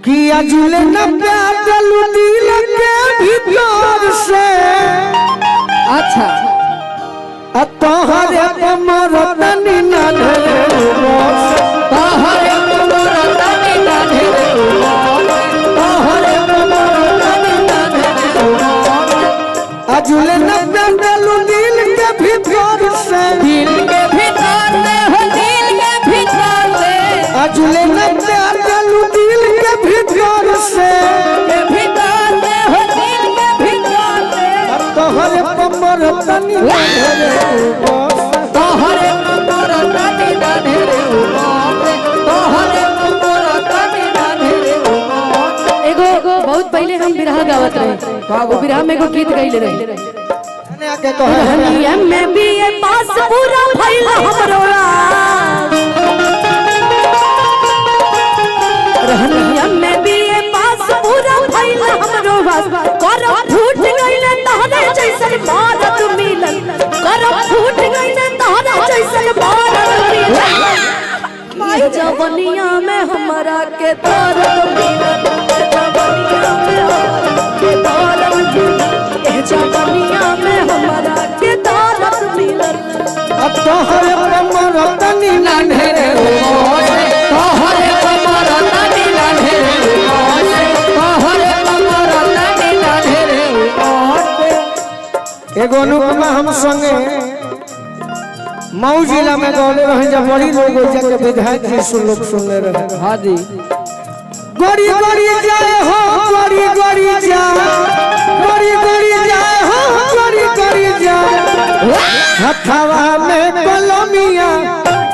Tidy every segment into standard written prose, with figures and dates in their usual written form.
कि अजुले न प्यार चलू दिल के भीतर से। अच्छा तोहरे कमर तनी ना ढेरे तोहरे कमर तनी ना ढेरे तोहरे कमर तनी ना ढेरे अजुले न प्यार चलू दिल के भीतर से। दिल के भीतर से हो दिल के भीतर से अजुले न प्यार चलू दिल के भीतर से। भीतर से हो दिल के भीतर से तोहरे कमर तनी ना ढेरे तोहरे कमर तनी ना ढेरे तोहरे कमर तनी ना ढेरे। एगो बहुत पहले हम बिरहा गावत रहे। वो बिरहा में एगो गीत गाइले रहे। आके कहे हनिया में भी ये पास पूरा भइल हमरो रहनिया में भी ये पास पूरा भइल हमरो करम फूट गइले तहरे जैसन मारत मिलन करम फूट गइले तहरे जैसन मारत मिलन माई जवनिया में हमरा के तारत मिलन जवनिया में हमरा के तारत मिलन ए जवनिया में हमरा के तारत मिलन तोहरे कमर तनी ना ढेरे तोहरे कमर तनी ना ढेरे तोहरे कमर तनी ना ढेरे। एगो अनुपमा हम संगे मऊ जिला में गौले रहे जब बड़ी लोग जाके विधायक जी लोग सुनने रहे। हाँ जी गोरी गोरी जाए हो गोरी गोरी जाए गोरी गोरी जाए हो गोरी गोरी जाए हथवा में कलमिया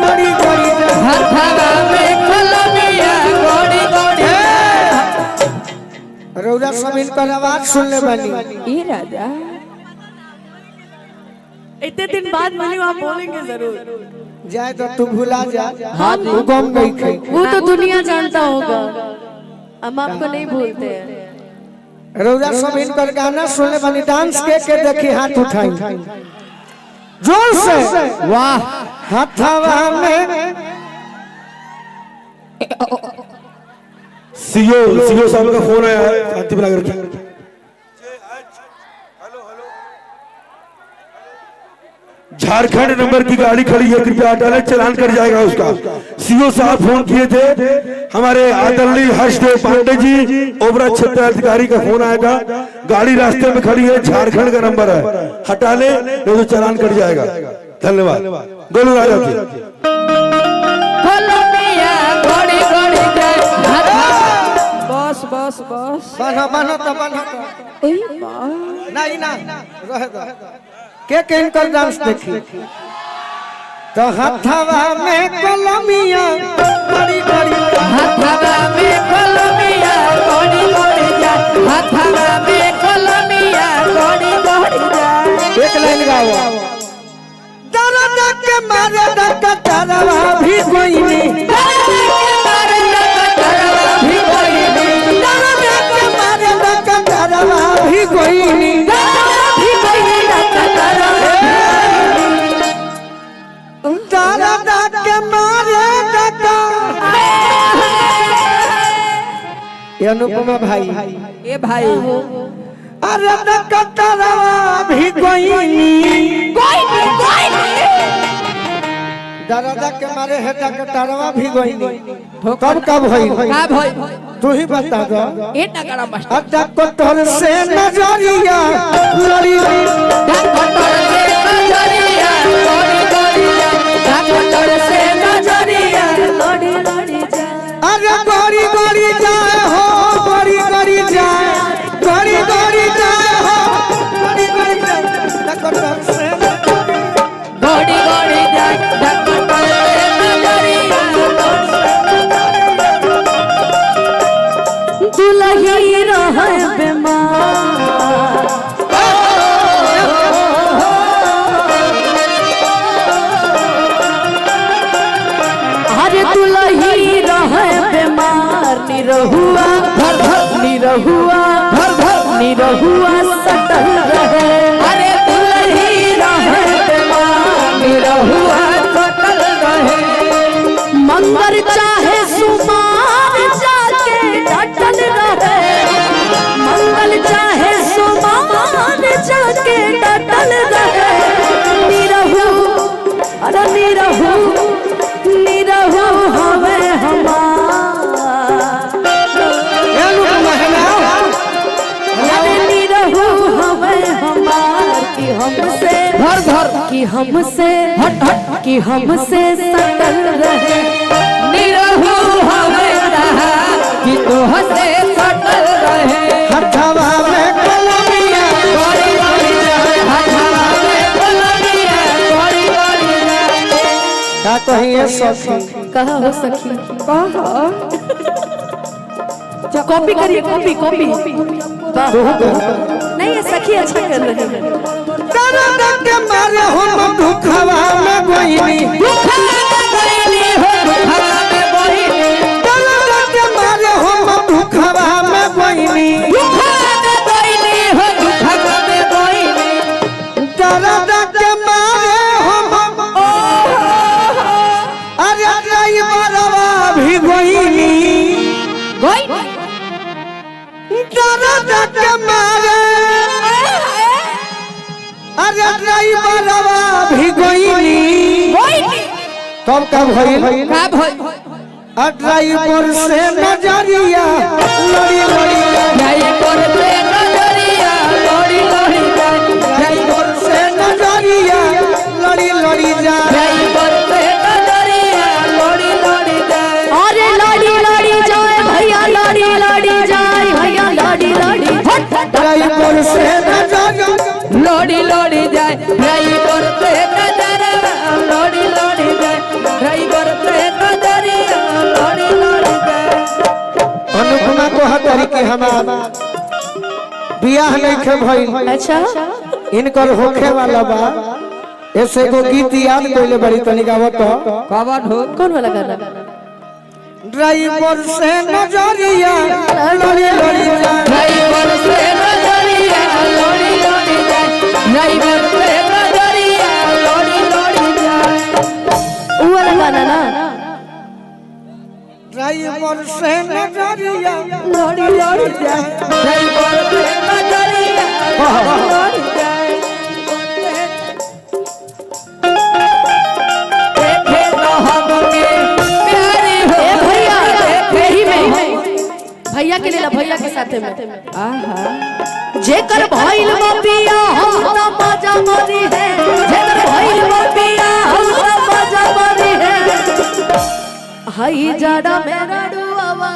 गोरी गोरी जाए हथवा में कलमिया गोरी गोरी रौरा सब इनकर आवाज सुनने वाली ए राजा इतने दिन बाद मिली आप बोलेंगे जरूर। जाए तो तू भुला जा। हाँ तू गम नहीं खाई वो तो दुनिया जानता होगा हम आपको नहीं भूलते हैं। रौरा सब इनकर गाना सुनने वाली डांस के देखी हाथ उठाई जोर से वाह हथवा में सीओ साहब का फोन आया है शांति बना कर। झारखंड नंबर की गाड़ी खड़ी है, कृपया हटाले, चलान कर जाएगा उसका। सीओ साहब फोन किए थे, हमारे आदरणीय हर्षदेव पांडे जी ओबरा क्षेत्र अधिकारी का फोन आएगा। गाड़ी रास्ते में खड़ी है, झारखंड का नंबर है, हटा ले नहीं तो चलान कर जाएगा। धन्यवाद। गोलू राजा जी बस बस बस बनो बनो तो बनो तो नहीं ना रह दो के इनकर डांस देखी तो हथवा में कलमिया बड़ी बड़ी हथवा में कलमिया गोरी गोरी जा हथवा में कलमिया गोरी गोरी जा। एक लाइन गाओ दर्द के मारे डक तरवा भी कोई नहीं दर्द के मारे डक तरवा भी कोई नहीं दर्द के मारे डक तरवा भी कोई नहीं अनुपमा भाई ए भाई अरे तरवा भी कोई नहीं दरदा के मारे है तरवा भी कोई नहीं कब होई तू ही बता दो ए टकरा मस्त अटक कटोर से नजरिया लड़ी कटोर से नजरिया लड़ी लड़ी कटोर से नजरिया लड़ी लड़ी जा। अरे गोरी गोरी जाए हो गोरी गोरी जाए गोरी गोरी जाए हो गोरी गोरी जाए कटोर से गोरी गोरी जा कटोर से नजरिया दुलही रहे बेमार अरे दुलही रहे बेमार निरहुआ निरहुआ सटल रहे। अरे दुलही रहे बेमार निरहुआ सटल रहे। मंगर चाहे सुमार जाके डटल हमसे कि हमसे सटल रहे निरहु हमें रहा कि तोहसे सटल रहे हथवा में कलमिया गोरी गोरी जाए हथवा में कलमिया गोरी गोरी जाए का कहिए सखी कहा हो सखी कहा कॉपी करिए कॉपी कॉपी नहीं ये सखी अच्छा कर रहे हैं दर्द के मारे हम दुखवा में गोइनी दर्द के मारे हम दुखवा में गोइनी दर्द के मारे हम अरे ड्राइवरवा भी गोइनी दर्द के मारे अरे ड्राइवरवा भी गोइनी तब का भइल ड्राइवर से नजरिया लड़ी लड़ी ड्राइवर से नजरिया लड़ी लड़ी जाए ड्राइवर से नजरिया लड़ी लड़ी जा ड्राइवर से नजरिया लड़ी लड़ी जाए अरे लड़ी लड़ी जाए भैया लड़ी लड़ी जाए भैया लड़ी लड़ी ड्राइवर से नजरिया लड़ी लड़ी जाए ड्राइवर से नजरिया लड़ी लड़ी जाए ड्राइवर से नजरिया लड़ी लड़ी जाए अनुपमा को हतारी के हमार बियाह नहीं खे भइल अच्छा इनकर होखे वाला बा ऐसे को गीत याद कइले बड़ी तनी गावत कौन हो कौन वाला गाना ड्राइवर से नजरिया लड़ी लड़ी जा ड्राइवर से नजरिया लड़ी लड़ी जाए ड्राइवर से नजरिया लड़ी लड़ी जाए वो वाला गाना ना ड्राइवर से नजरिया लड़ी लड़ी जाए ड्राइवर से नजरिया लड़ी जाए देखे तो हमके प्यारी हो भैया यही में भैया के लिए भैया के साथ में आहा जेकर भइल बपिया हम त मजा मरी है जेकर भइल बपिया हम त मजा मरी है हई जड़ा मेरा डुआवा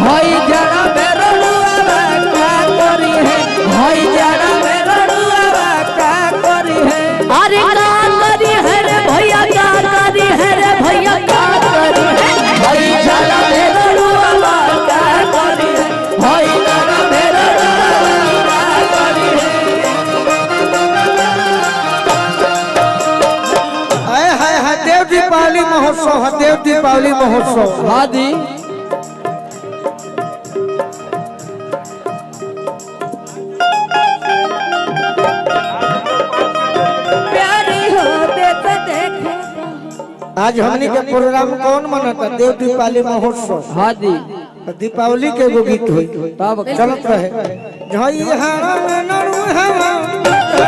हई जड़ा मेरा डुआवा का करी है हई जड़ा मेरा डुआवा का करी है अरे का करी है रे भैया का करी है रे भैया का करी है हई जड़ा मेरा डुआवा का करी है हई जड़ा मेरा डुआवा का करी है हाय देव दीपावली महोत्सव है देव दीपावली महोत्सव आदि प्यारी हो देख देख आज हमनी के प्रोग्राम कौन मनता देव दीपावली महोत्सव आदि दीपावली के एगो गीत होई तब चलत रहे झई हारा में नरु हवा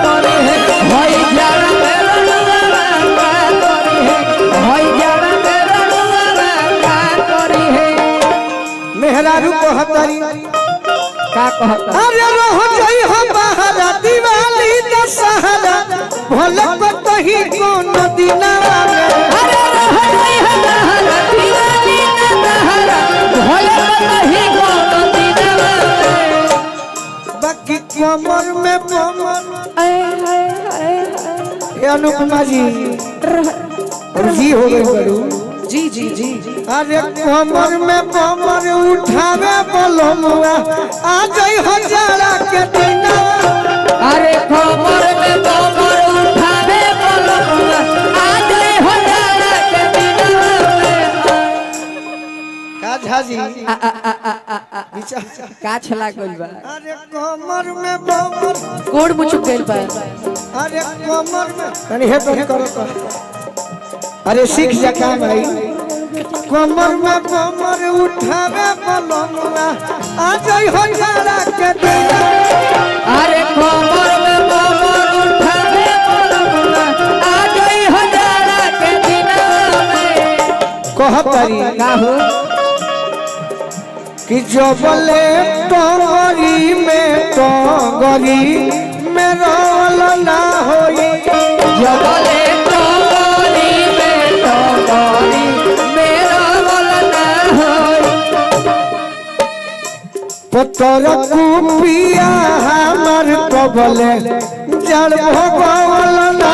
करी है हई जड़ा मेरा डुआवा का करी है हई जड़ा मेरा डुआवा का करी है मेहरारू को हतारी का कहता अरे रह जाई हम बाहर दिवाली दशहरा भले कतही कोन दिनवा में अरे रह गई है दहरा दीवानी ना दहरा भोले कहीं कोनो दिनवा बाकी कमर में कमर आए हाय हाय ये अनुपमा जी और जी हो गई बड़ू जी जी जी अरे कमर में कमर उठावे बलमुआ आ जाई हजारा के दिनवा अरे कमर में कमर उठावे बोलबुआ आ गए हजारा के दिनवा का झाजी का छला गइल बा अरे कमर में कमर कोड़ मुचुक गइल बा अरे कमर में तनी हे तो करो अरे सीख जा काम भाई कमर में कमर उठावे बलमुआ आ जाई हजारा के दिनवा अरे कमर में कमर उठावे बोलबुआ आ गए हजारा के दिनवा कहतरी का हो कि जबले टंगरी में रोल ना होई जबले टोकरी में टोकरी मेरा बोलना होई पतर कुपिया हमर कबले जड़ भगवान ना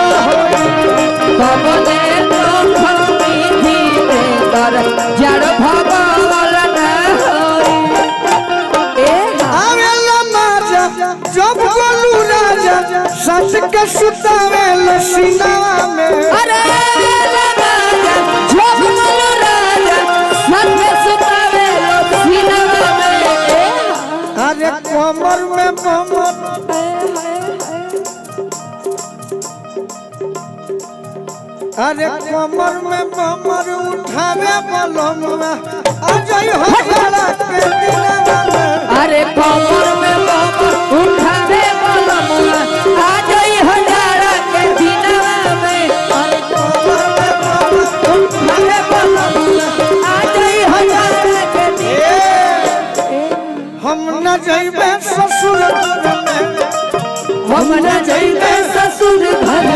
जबले टोकरी भीतर जड़ भगवान होई आवेला माजा जब गोलू राजा सच के सुतावेल सीनावा में अरे राजा जब गोलू राजा सच के सुतावेल सीनावा में अरे कमर में कमर अरे कमर में कमर उठावे बलम में अजय हजारा के दिलवा में अरे कमर में कमर उठावे बलमुआ आ जाई हजारा के दिनवा में अरे कमर में कमर उठावे बलमुआ आ जाई हजारा के दिनवा हम न जइबे ससुर घर में हम न जइबे ससुर घर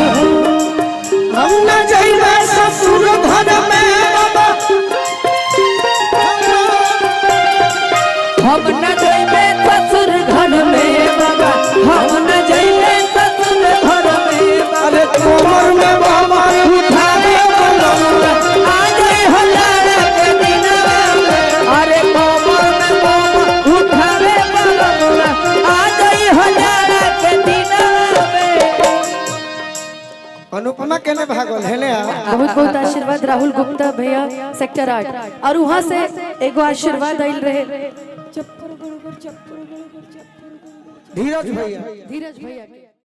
हम न जइबे ससुर घर में बाबा हम न जइबे ससुर घर में बाबा हम न जइबे ससुर घर में बाबा अरे कमर में बाबा उठावे बलम आ जाई हजारा के दिनवा में अरे कमर में कमर उठावे बलमुआ आ जाई हजारा के दिनवा में अनुपमा केने भागल हेले बहुत बहुत आशीर्वाद राहुल गुप्ता भैया सेक्टर 8 और वहाँ से एगो आशीर्वाद आइल रहे धीरज भैया धीरज भैया के